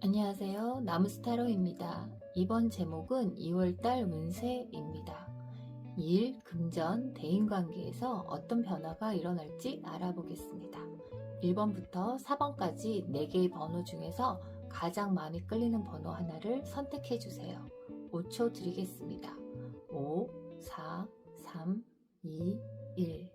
안녕하세요. 나무스타로입니다. 이번 제목은 2월달 운세입니다. 2일 금전 대인관계에서 어떤 변화가 일어날지 알아보겠습니다. 1번부터 4번까지 4개의 번호 중에서 가장 마음이 끌리는 번호 하나를 선택해 주세요. 5초 드리겠습니다. 5, 4, 3, 2, 1.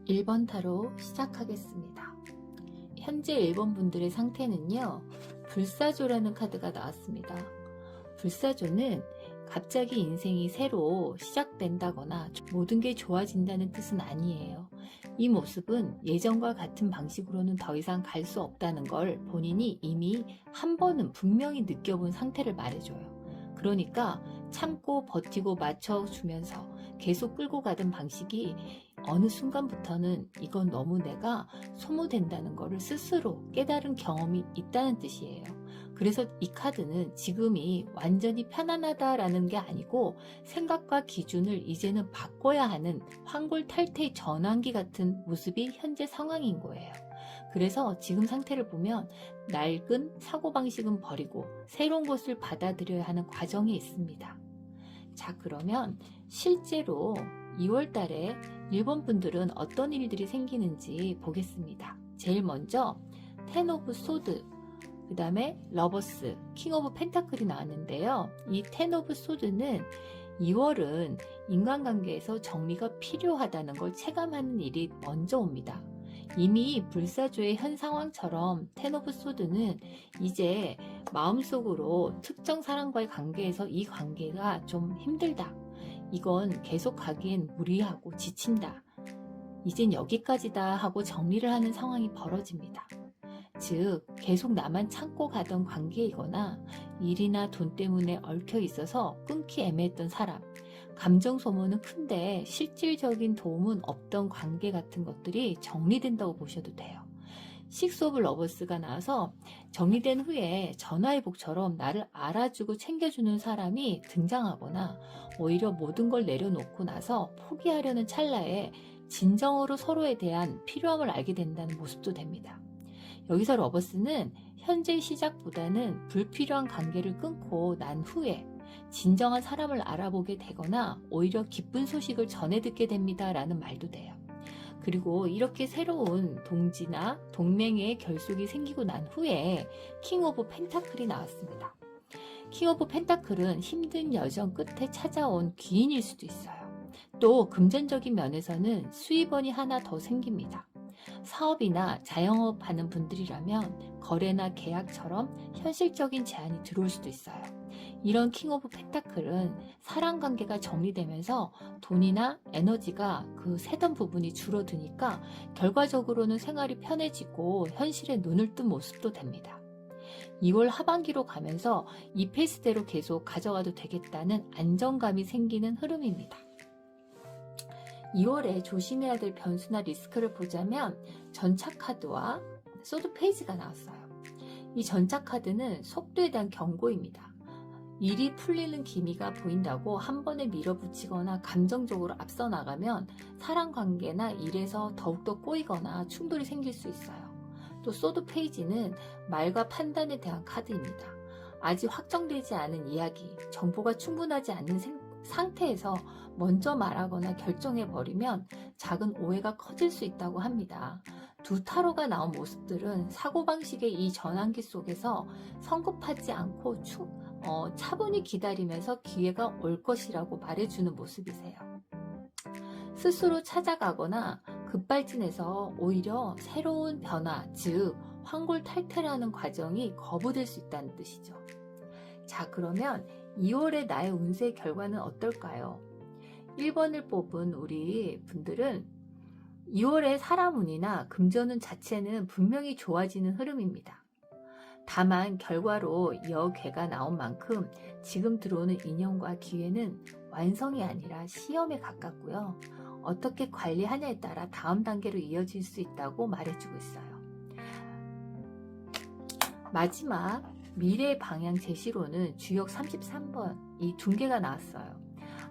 1번 타로 시작하겠습니다. 현재 1번 분들의 상태는요, 불사조라는 카드가 나왔습니다. 불사조는 갑자기 인생이 새로 시작된다거나 모든 게 좋아진다는 뜻은 아니에요. 이 모습은 예전과 같은 방식으로는 더 이상 갈 수 없다는 걸 본인이 이미 한 번은 분명히 느껴본 상태를 말해줘요. 그러니까 참고 버티고 맞춰주면서 계속 끌고 가던 방식이 어느 순간부터는 이건 너무 내가 소모된다는 것을 스스로 깨달은 경험이 있다는 뜻이에요. 그래서 이 카드는 지금이 완전히 편안하다라는 게 아니고 생각과 기준을 이제는 바꿔야 하는 환골탈태 전환기 같은 모습이 현재 상황인 거예요. 그래서 지금 상태를 보면 낡은 사고방식은 버리고 새로운 것을 받아들여야 하는 과정이 있습니다. 자, 그러면 실제로 2월 달에 일본 분들은 어떤 일들이 생기는지 보겠습니다. 제일 먼저 텐 오브 소드, 그 다음에 러버스, 킹 오브 펜타클이 나왔는데요. 이 텐 오브 소드는 2월은 인간관계에서 정리가 필요하다는 걸 체감하는 일이 먼저 옵니다. 이미 불사조의 현 상황처럼 텐 오브 소드는 이제 마음속으로 특정 사람과의 관계에서 이 관계가 좀 힘들다. 이건 계속 가기엔 무리하고 지친다. 이젠 여기까지다 하고 정리를 하는 상황이 벌어집니다. 즉, 계속 나만 참고 가던 관계이거나 일이나 돈 때문에 얽혀 있어서 끊기 애매했던 사람, 감정 소모는 큰데 실질적인 도움은 없던 관계 같은 것들이 정리된다고 보셔도 돼요. 식스 오브 러버스가 나와서 정리된 후에 전화위복처럼 나를 알아주고 챙겨주는 사람이 등장하거나 오히려 모든 걸 내려놓고 나서 포기하려는 찰나에 진정으로 서로에 대한 필요함을 알게 된다는 모습도 됩니다. 여기서 러버스는 현재 시작보다는 불필요한 관계를 끊고 난 후에 진정한 사람을 알아보게 되거나 오히려 기쁜 소식을 전해 듣게 됩니다 라는 말도 돼요. 그리고 이렇게 새로운 동지나 동맹의 결속이 생기고 난 후에 킹 오브 펜타클이 나왔습니다. 킹 오브 펜타클은 힘든 여정 끝에 찾아온 귀인일 수도 있어요. 또 금전적인 면에서는 수입원이 하나 더 생깁니다. 사업이나 자영업 하는 분들이라면 거래나 계약처럼 현실적인 제한이 들어올 수도 있어요. 이런 킹 오브 펜타클은 사랑관계가 정리되면서 돈이나 에너지가 그 새던 부분이 줄어드니까 결과적으로는 생활이 편해지고 현실에 눈을 뜬 모습도 됩니다. 2월 하반기로 가면서 이 페이스대로 계속 가져가도 되겠다는 안정감이 생기는 흐름입니다. 2월에 조심해야 될 변수나 리스크를 보자면 전차 카드와 소드 페이지가 나왔어요. 이 전차 카드는 속도에 대한 경고입니다. 일이 풀리는 기미가 보인다고 한 번에 밀어붙이거나 감정적으로 앞서 나가면 사랑관계나 일에서 더욱더 꼬이거나 충돌이 생길 수 있어요. 또 소드 페이지는 말과 판단에 대한 카드입니다. 아직 확정되지 않은 이야기, 정보가 충분하지 않은 상태에서 먼저 말하거나 결정해버리면 작은 오해가 커질 수 있다고 합니다. 두 타로가 나온 모습들은 사고방식의 이 전환기 속에서 성급하지 않고 차분히 기다리면서 기회가 올 것이라고 말해주는 모습이세요. 스스로 찾아가거나 급발진해서 오히려 새로운 변화, 즉 환골탈태라는 과정이 거부될 수 있다는 뜻이죠. 자, 그러면 2월의 나의 운세 결과는 어떨까요? 1번을 뽑은 우리 분들은 2월의 사람운이나 금전운 자체는 분명히 좋아지는 흐름입니다. 다만 결과로 여괴가 나온 만큼 지금 들어오는 인연과 기회는 완성이 아니라 시험에 가깝고요. 어떻게 관리하냐에 따라 다음 단계로 이어질 수 있다고 말해주고 있어요. 마지막 미래 방향 제시로는 주역 33번 이 둔개가 나왔어요.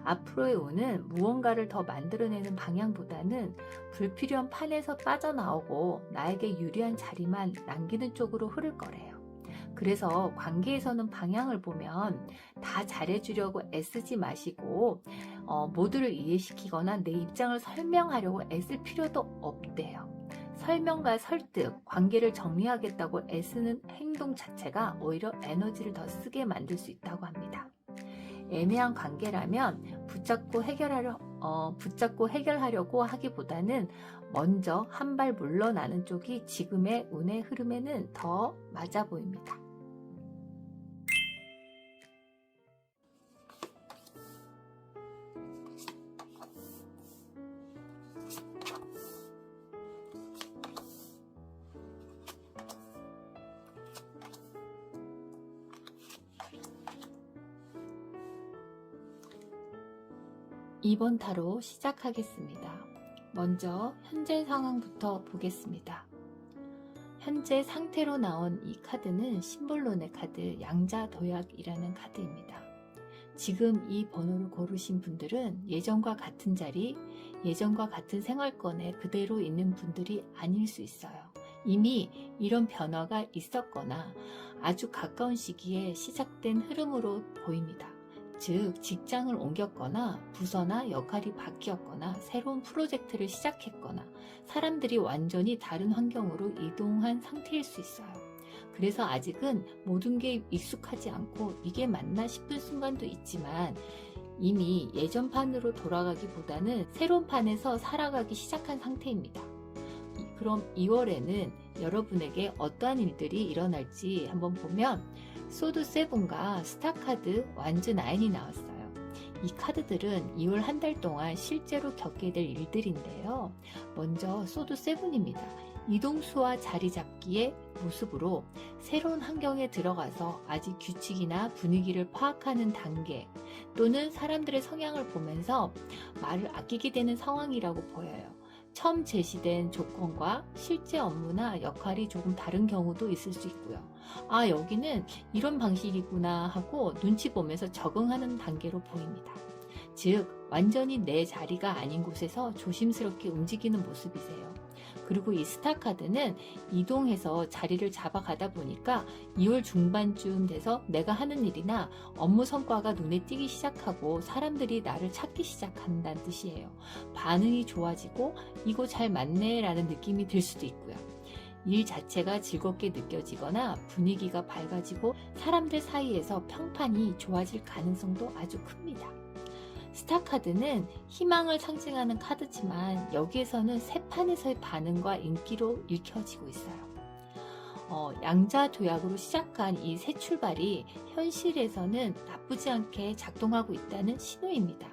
앞으로의 운은 무언가를 더 만들어내는 방향보다는 불필요한 판에서 빠져나오고 나에게 유리한 자리만 남기는 쪽으로 흐를 거래요. 그래서 관계에서는 방향을 보면 다 잘해주려고 애쓰지 마시고 모두를 이해시키거나 내 입장을 설명하려고 애쓸 필요도 없대요. 설명과 설득, 관계를 정리하겠다고 애쓰는 행동 자체가 오히려 에너지를 더 쓰게 만들 수 있다고 합니다. 애매한 관계라면 붙잡고 해결하려고 하기보다는 먼저 한 발 물러나는 쪽이 지금의 운의 흐름에는 더 맞아 보입니다. 이번 타로 시작하겠습니다. 먼저 현재 상황부터 보겠습니다. 현재 상태로 나온 이 카드는 심볼론의 카드 양자도약이라는 카드입니다. 지금 이 번호를 고르신 분들은 예전과 같은 자리, 예전과 같은 생활권에 그대로 있는 분들이 아닐 수 있어요. 이미 이런 변화가 있었거나 아주 가까운 시기에 시작된 흐름으로 보입니다. 즉 직장을 옮겼거나 부서나 역할이 바뀌었거나 새로운 프로젝트를 시작했거나 사람들이 완전히 다른 환경으로 이동한 상태일 수 있어요. 그래서 아직은 모든 게 익숙하지 않고 이게 맞나 싶은 순간도 있지만 이미 예전 판으로 돌아가기보다는 새로운 판에서 살아가기 시작한 상태입니다. 그럼 2월에는 여러분에게 어떠한 일들이 일어날지 한번 보면 소드 7과 스타카드 완즈 9이 나왔어요. 이 카드들은 2월 한 달 동안 실제로 겪게 될 일들인데요. 먼저 소드 7입니다. 이동수와 자리 잡기의 모습으로 새로운 환경에 들어가서 아직 규칙이나 분위기를 파악하는 단계 또는 사람들의 성향을 보면서 말을 아끼게 되는 상황이라고 보여요. 처음 제시된 조건과 실제 업무나 역할이 조금 다른 경우도 있을 수 있고요. 아, 여기는 이런 방식이구나 하고 눈치 보면서 적응하는 단계로 보입니다. 즉, 완전히 내 자리가 아닌 곳에서 조심스럽게 움직이는 모습이세요. 그리고 이 스타카드는 이동해서 자리를 잡아가다 보니까 2월 중반쯤 돼서 내가 하는 일이나 업무 성과가 눈에 띄기 시작하고 사람들이 나를 찾기 시작한다는 뜻이에요. 반응이 좋아지고 이거 잘 맞네 라는 느낌이 들 수도 있고요. 일 자체가 즐겁게 느껴지거나 분위기가 밝아지고 사람들 사이에서 평판이 좋아질 가능성도 아주 큽니다. 스타카드는 희망을 상징하는 카드지만 여기에서는 새 판에서의 반응과 인기로 읽혀지고 있어요. 양자도약으로 시작한 이 새 출발이 현실에서는 나쁘지 않게 작동하고 있다는 신호입니다.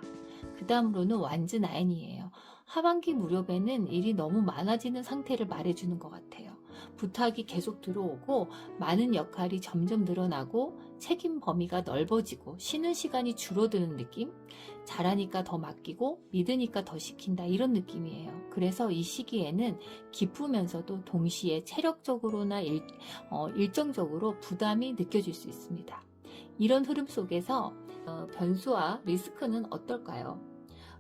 그 다음으로는 완즈 9이에요. 하반기 무렵에는 일이 너무 많아지는 상태를 말해주는 것 같아요. 부탁이 계속 들어오고 많은 역할이 점점 늘어나고 책임 범위가 넓어지고 쉬는 시간이 줄어드는 느낌? 잘하니까 더 맡기고 믿으니까 더 시킨다 이런 느낌이에요. 그래서 이 시기에는 기쁘면서도 동시에 체력적으로나 일정적으로 부담이 느껴질 수 있습니다. 이런 흐름 속에서 변수와 리스크는 어떨까요?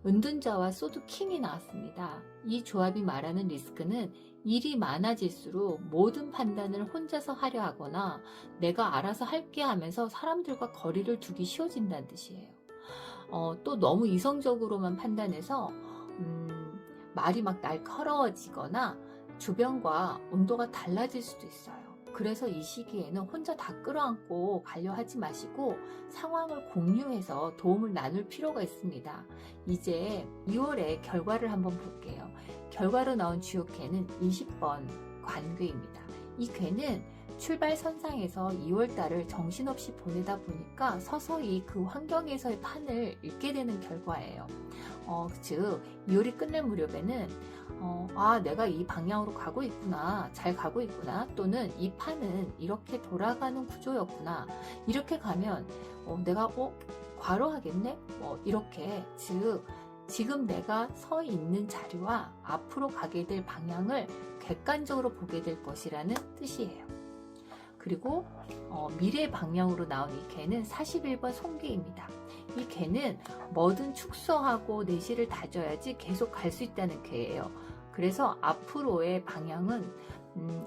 은둔자와 소드 킹이 나왔습니다. 이 조합이 말하는 리스크는 일이 많아질수록 모든 판단을 혼자서 하려 하거나 내가 알아서 할게 하면서 사람들과 거리를 두기 쉬워진다는 뜻이에요. 또 너무 이성적으로만 판단해서 말이 막 날카로워지거나 주변과 온도가 달라질 수도 있어요. 그래서 이 시기에는 혼자 다 끌어안고 가려 하지 마시고 상황을 공유해서 도움을 나눌 필요가 있습니다. 이제 2월의 결과를 한번 볼게요. 결과로 나온 주요캐는 20번 관괴입니다. 이 괴는 출발선상에서 2월달을 정신없이 보내다 보니까 서서히 그 환경에서의 판을 읽게 되는 결과예요. 즉 2월이 끝날 무렵에는 내가 이 방향으로 가고 있구나, 잘 가고 있구나, 또는 이 판은 이렇게 돌아가는 구조였구나, 이렇게 가면 내가 과로하겠네? 이렇게 즉 지금 내가 서 있는 자리와 앞으로 가게 될 방향을 객관적으로 보게 될 것이라는 뜻이에요. 그리고 미래 방향으로 나온 이 개는 41번 손개입니다. 이 개는 뭐든 축소하고 내실을 다져야지 계속 갈 수 있다는 개예요. 그래서 앞으로의 방향은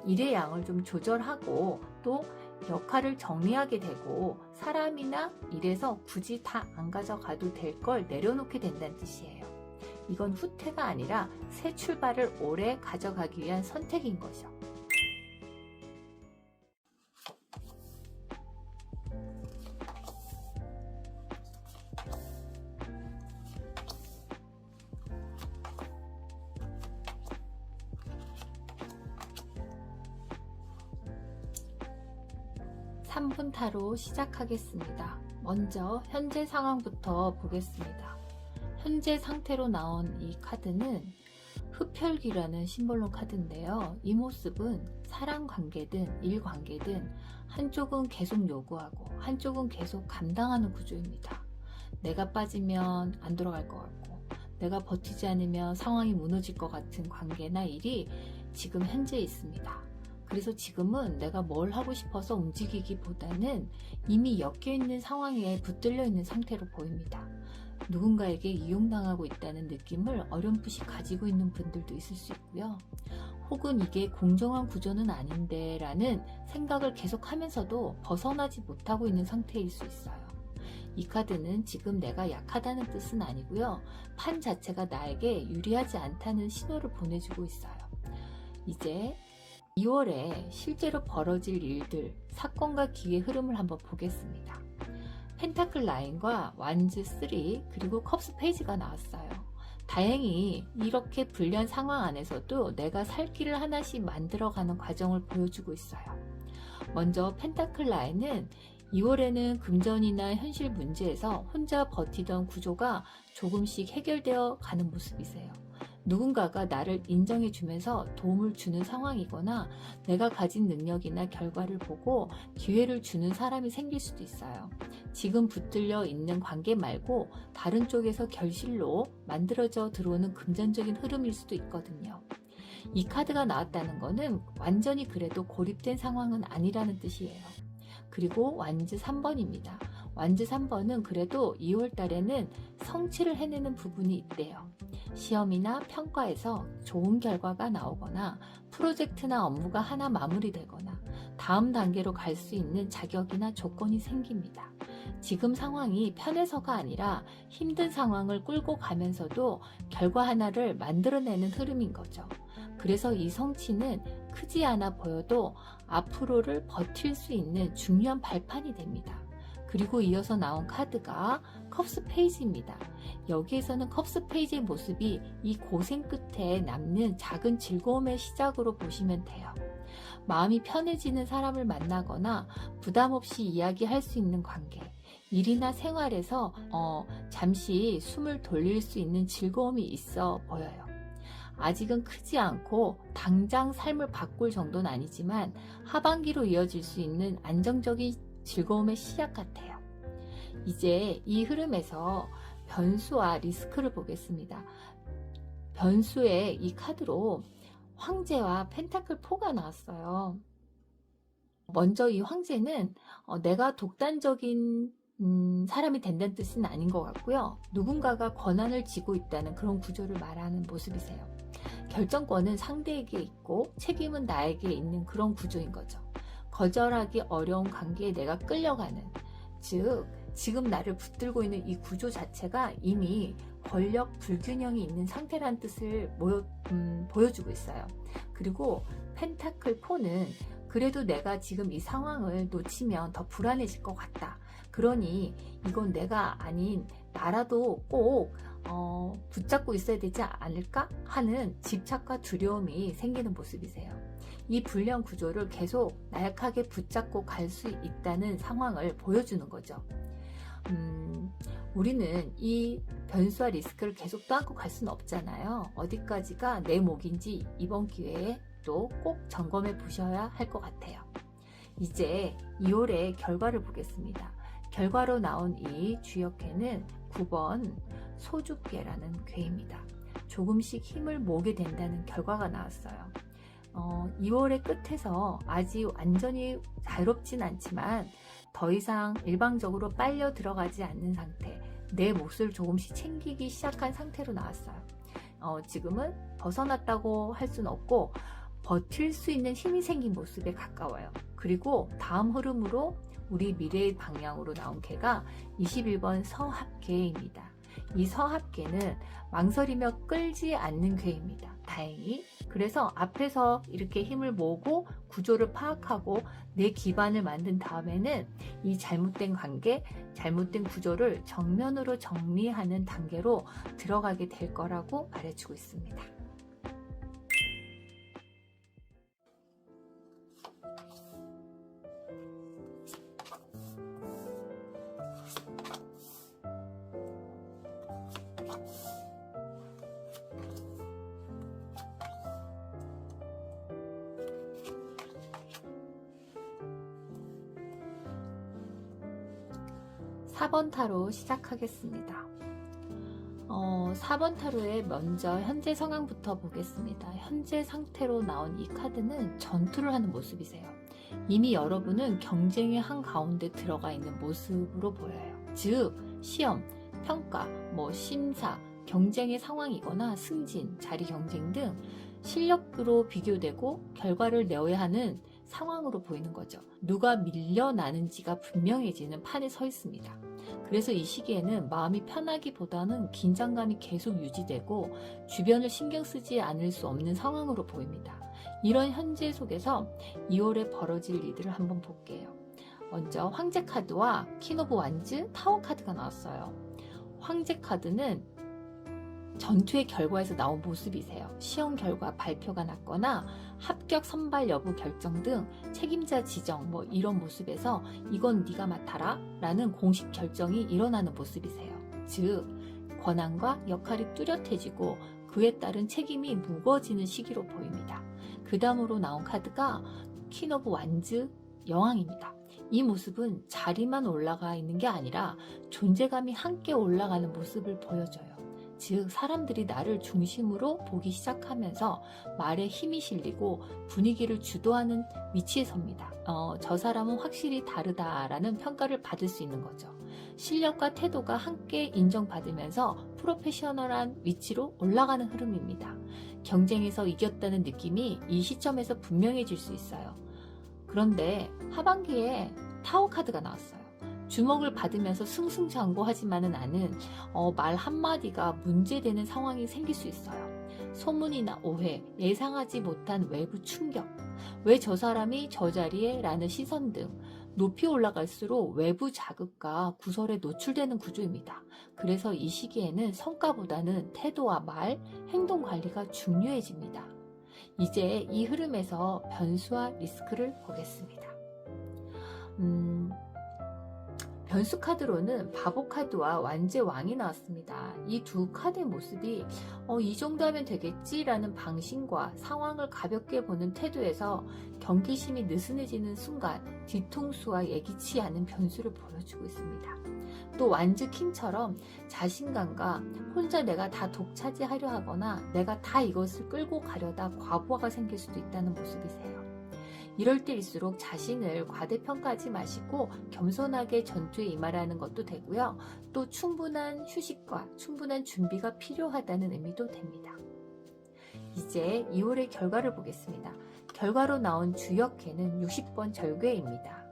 일의 양을 좀 조절하고 또 역할을 정리하게 되고 사람이나 일에서 굳이 다 안 가져가도 될 걸 내려놓게 된다는 뜻이에요. 이건 후퇴가 아니라 새 출발을 오래 가져가기 위한 선택인 거죠. 삼 분 타로 시작하겠습니다. 먼저 현재 상황부터 보겠습니다. 현재 상태로 나온 이 카드는 흡혈귀라는 심볼로 카드인데요. 이 모습은 사람 관계든 일 관계든 한쪽은 계속 요구하고 한쪽은 계속 감당하는 구조입니다. 내가 빠지면 안 돌아갈 것 같고 내가 버티지 않으면 상황이 무너질 것 같은 관계나 일이 지금 현재 있습니다. 그래서 지금은 내가 뭘 하고 싶어서 움직이기보다는 이미 엮여있는 상황에 붙들려 있는 상태로 보입니다. 누군가에게 이용당하고 있다는 느낌을 어렴풋이 가지고 있는 분들도 있을 수 있고요. 혹은 이게 공정한 구조는 아닌데 라는 생각을 계속하면서도 벗어나지 못하고 있는 상태일 수 있어요. 이 카드는 지금 내가 약하다는 뜻은 아니고요. 판 자체가 나에게 유리하지 않다는 신호를 보내주고 있어요. 이제 2월에 실제로 벌어질 일들, 사건과 기회 흐름을 한번 보겠습니다. 펜타클 9과 완즈 3 그리고 컵스 페이지가 나왔어요. 다행히 이렇게 불리한 상황 안에서도 내가 살 길을 하나씩 만들어가는 과정을 보여주고 있어요. 먼저 펜타클 9은 2월에는 금전이나 현실 문제에서 혼자 버티던 구조가 조금씩 해결되어 가는 모습이세요. 누군가가 나를 인정해주면서 도움을 주는 상황이거나 내가 가진 능력이나 결과를 보고 기회를 주는 사람이 생길 수도 있어요. 지금 붙들려 있는 관계 말고 다른 쪽에서 결실로 만들어져 들어오는 금전적인 흐름일 수도 있거든요. 이 카드가 나왔다는 것은 완전히 그래도 고립된 상황은 아니라는 뜻이에요. 그리고 완즈 3번입니다. 완즈 3번은 그래도 2월 달에는 성취를 해내는 부분이 있대요. 시험이나 평가에서 좋은 결과가 나오거나 프로젝트나 업무가 하나 마무리되거나 다음 단계로 갈 수 있는 자격이나 조건이 생깁니다. 지금 상황이 편해서가 아니라 힘든 상황을 끌고 가면서도 결과 하나를 만들어내는 흐름인 거죠. 그래서 이 성취는 크지 않아 보여도 앞으로를 버틸 수 있는 중요한 발판이 됩니다. 그리고 이어서 나온 카드가 컵스 페이지입니다. 여기에서는 컵스 페이지의 모습이 이 고생 끝에 남는 작은 즐거움의 시작으로 보시면 돼요. 마음이 편해지는 사람을 만나거나 부담 없이 이야기할 수 있는 관계, 일이나 생활에서 잠시 숨을 돌릴 수 있는 즐거움이 있어 보여요. 아직은 크지 않고 당장 삶을 바꿀 정도는 아니지만 하반기로 이어질 수 있는 안정적인 즐거움의 시작 같아요. 이제 이 흐름에서 변수와 리스크를 보겠습니다. 변수의 이 카드로 황제와 펜타클 4가 나왔어요. 먼저 이 황제는 내가 독단적인 사람이 된다는 뜻은 아닌 것 같고요. 누군가가 권한을 쥐고 있다는 그런 구조를 말하는 모습이세요. 결정권은 상대에게 있고 책임은 나에게 있는 그런 구조인 거죠. 거절하기 어려운 관계에 내가 끌려가는, 즉 지금 나를 붙들고 있는 이 구조 자체가 이미 권력 불균형이 있는 상태라는 뜻을 보여주고 있어요. 그리고 펜타클 4는 그래도 내가 지금 이 상황을 놓치면 더 불안해질 것 같다. 그러니 이건 내가 아닌 나라도 꼭 붙잡고 있어야 되지 않을까 하는 집착과 두려움이 생기는 모습이세요. 이 불량 구조를 계속 나약하게 붙잡고 갈 수 있다는 상황을 보여주는 거죠. 우리는 이 변수와 리스크를 계속 떠안고 갈 수는 없잖아요. 어디까지가 내 목인지 이번 기회에 또 꼭 점검해 보셔야 할 것 같아요. 이제 2월의 결과를 보겠습니다. 결과로 나온 이 주역회는 9번 소주괴라는 괴입니다. 조금씩 힘을 모으게 된다는 결과가 나왔어요. 2월의 끝에서 아직 완전히 자유롭진 않지만 더 이상 일방적으로 빨려 들어가지 않는 상태, 내 몫을 조금씩 챙기기 시작한 상태로 나왔어요. 지금은 벗어났다고 할 수는 없고 버틸 수 있는 힘이 생긴 모습에 가까워요. 그리고 다음 흐름으로 우리 미래의 방향으로 나온 개가 21번 서합개입니다. 이 서합개는 망설이며 끌지 않는 괴입니다. 다행히. 그래서 앞에서 이렇게 힘을 모으고 구조를 파악하고 내 기반을 만든 다음에는 이 잘못된 관계, 잘못된 구조를 정면으로 정리하는 단계로 들어가게 될 거라고 말해주고 있습니다. 4번 타로 시작하겠습니다. 4번 타로에 먼저 현재 상황부터 보겠습니다. 현재 상태로 나온 이 카드는 전투를 하는 모습이세요. 이미 여러분은 경쟁의 한가운데 들어가 있는 모습으로 보여요. 즉, 시험, 평가, 심사, 경쟁의 상황이거나 승진, 자리 경쟁 등 실력으로 비교되고 결과를 내어야 하는 상황으로 보이는 거죠. 누가 밀려나는지가 분명해지는 판에 서 있습니다. 그래서 이 시기에는 마음이 편하기보다는 긴장감이 계속 유지되고 주변을 신경 쓰지 않을 수 없는 상황으로 보입니다. 이런 현재 속에서 2월에 벌어질 일들을 한번 볼게요. 먼저 황제 카드와 퀸 오브 완즈, 타워 카드가 나왔어요. 황제 카드는 전투의 결과에서 나온 모습이세요. 시험 결과 발표가 났거나 합격 선발 여부 결정 등 책임자 지정 이런 모습에서 이건 네가 맡아라 라는 공식 결정이 일어나는 모습이세요. 즉, 권한과 역할이 뚜렷해지고 그에 따른 책임이 무거워지는 시기로 보입니다. 그 다음으로 나온 카드가 퀸 오브 완즈, 여왕입니다. 이 모습은 자리만 올라가 있는 게 아니라 존재감이 함께 올라가는 모습을 보여줘요. 즉, 사람들이 나를 중심으로 보기 시작하면서 말에 힘이 실리고 분위기를 주도하는 위치에 섭니다. 저 사람은 확실히 다르다라는 평가를 받을 수 있는 거죠. 실력과 태도가 함께 인정받으면서 프로페셔널한 위치로 올라가는 흐름입니다. 경쟁에서 이겼다는 느낌이 이 시점에서 분명해질 수 있어요. 그런데 하반기에 타워 카드가 나왔어요. 주목을 받으면서 승승장구하지만은 않은 말 한마디가 문제되는 상황이 생길 수 있어요. 소문이나 오해, 예상하지 못한 외부 충격, 왜 저 사람이 저 자리에? 라는 시선 등 높이 올라갈수록 외부 자극과 구설에 노출되는 구조입니다. 그래서 이 시기에는 성과보다는 태도와 말, 행동 관리가 중요해집니다. 이제 이 흐름에서 변수와 리스크를 보겠습니다. 변수 카드로는 바보 카드와 완제 왕이 나왔습니다. 이 두 카드의 모습이 이 정도 하면 되겠지라는 방심과 상황을 가볍게 보는 태도에서 경계심이 느슨해지는 순간 뒤통수와 예기치 않은 변수를 보여주고 있습니다. 또 완즈 킹처럼 자신감과 혼자 내가 다 독차지하려 하거나 내가 다 이것을 끌고 가려다 과부하가 생길 수도 있다는 모습이세요. 이럴 때일수록 자신을 과대평가하지 마시고 겸손하게 전투에 임하라는 것도 되고요. 또 충분한 휴식과 충분한 준비가 필요하다는 의미도 됩니다. 이제 2월의 결과를 보겠습니다. 결과로 나온 주역괴는 60번 절괴입니다.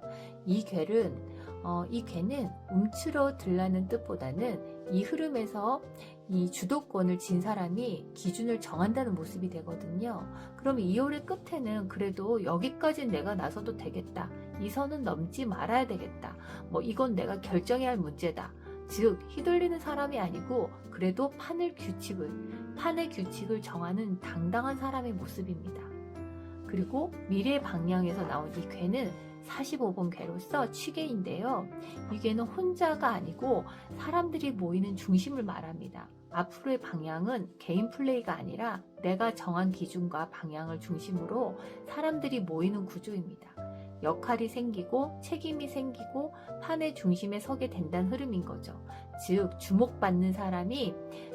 이 괴는 움츠러 들라는 뜻보다는 이 흐름에서 이 주도권을 진 사람이 기준을 정한다는 모습이 되거든요. 그럼 2월의 끝에는 그래도 여기까지 내가 나서도 되겠다. 이 선은 넘지 말아야 되겠다. 이건 내가 결정해야 할 문제다. 즉, 휘둘리는 사람이 아니고 그래도 판의 규칙을 정하는 당당한 사람의 모습입니다. 그리고 미래 방향에서 나온 이 괴는 45번 괴로서 취괴인데요. 이 괴는 혼자가 아니고 사람들이 모이는 중심을 말합니다. 앞으로의 방향은 개인 플레이가 아니라 내가 정한 기준과 방향을 중심으로 사람들이 모이는 구조입니다. 역할이 생기고 책임이 생기고 판의 중심에 서게 된다는 흐름인 거죠. 즉 주목받는 사람이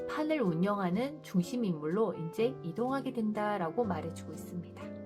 판을 운영하는 중심 인물로 이제 이동하게 된다라고 말해주고 있습니다.